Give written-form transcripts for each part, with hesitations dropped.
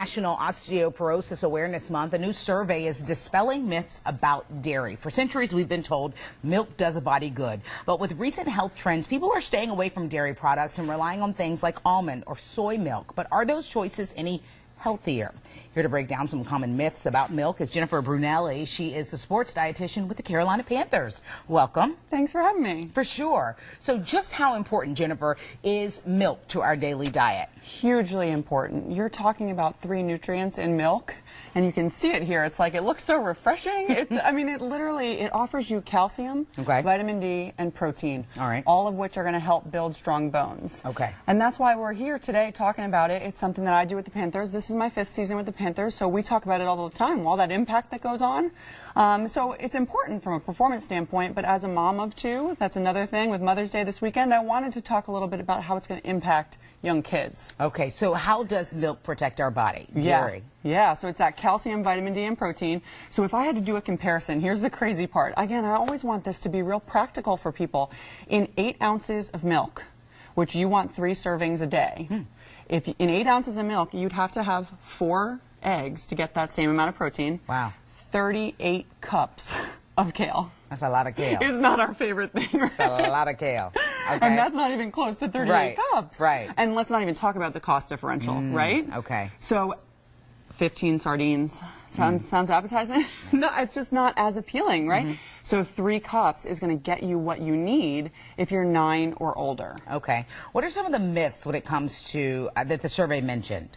National Osteoporosis Awareness Month, a new survey is dispelling myths about dairy. For centuries, we've been told milk does a body good. But with recent health trends, people are staying away from dairy products and relying on things like almond or soy milk. But are those choices any healthier? Here to break down some common myths about milk is Jennifer Brunelli. She is the sports dietitian with the Carolina Panthers. Welcome. Thanks for having me. For sure. So just how important, Jennifer, is milk to our daily diet? Hugely important. You're talking about 3 nutrients in milk, and you can see it here. It's like, it looks so refreshing. It offers you calcium, vitamin D, and protein. All right. All of which are going to help build strong bones. Okay. And that's why we're here today talking about it. It's something that I do with the Panthers. This is my 5th season with the Panthers, so we talk about it all the time, all that impact that goes on. So it's important from a performance standpoint, but as a mom of 2, that's another thing. With Mother's Day this weekend, I wanted to talk a little bit about how it's going to impact young kids. Okay, so how does milk protect our body? Dairy. Yeah, so it's that calcium, vitamin D, and protein. So if I had to do a comparison, here's the crazy part. Again, I always want this to be real practical for people. In 8 ounces of milk, which you want 3 servings a day, if in 8 ounces of milk, you'd have to have 4 eggs to get that same amount of protein. Wow. 38 cups of kale. That's a lot of kale. It's not our favorite thing, right? That's a lot of kale. Okay. And that's not even close to 38 cups. Right. And let's not even talk about the cost differential, right? Okay. So 15 sardines sounds appetizing. No, it's just not as appealing, right? So 3 cups is going to get you what you need if you're 9 or older. Okay. What are some of the myths when it comes to that the survey mentioned?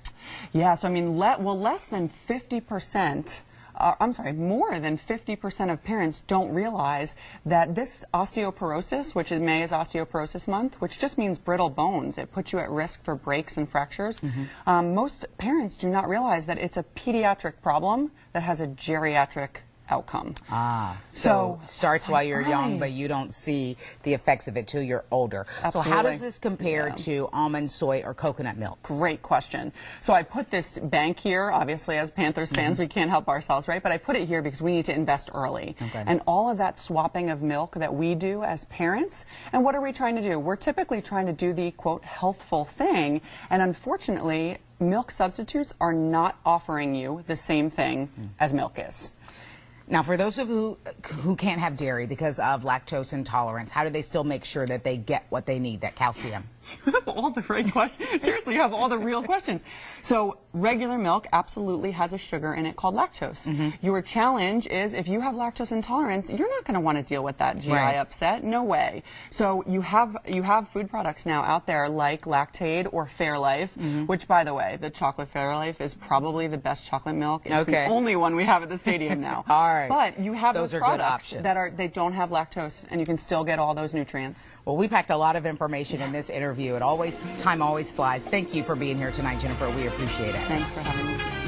Yeah, so I mean, less than 50%. More than 50% of parents don't realize that this osteoporosis, which in May is Osteoporosis Month, which just means brittle bones. It puts you at risk for breaks and fractures. Most parents do not realize that it's a pediatric problem that has a geriatric outcome. So starts while you're young, but you don't see the effects of it till you're older. Absolutely. So how does this compare to almond, soy, or coconut milk? Great question. So I put this bank here, obviously as Panthers fans, we can't help ourselves, right? But I put it here because we need to invest early. And all of that swapping of milk that we do as parents, and what are we trying to do? We're typically trying to do the, quote, healthful thing, and unfortunately, milk substitutes are not offering you the same thing as milk is. Now, for those of you who can't have dairy because of lactose intolerance, how do they still make sure that they get what they need, that calcium? You have all the right questions. Seriously, you have all the real questions. So regular milk absolutely has a sugar in it called lactose. Your challenge is if you have lactose intolerance, you're not going to want to deal with that GI upset. No way. So you have food products now out there like Lactaid or Fairlife, which, by the way, the chocolate Fairlife is probably the best chocolate milk. It's the only one we have at the stadium now. All right. But you have those products that they don't have lactose, and you can still get all those nutrients. Well, we packed a lot of information in this interview. Time always flies. Thank you for being here tonight, Jennifer. We appreciate it. Thanks for having me.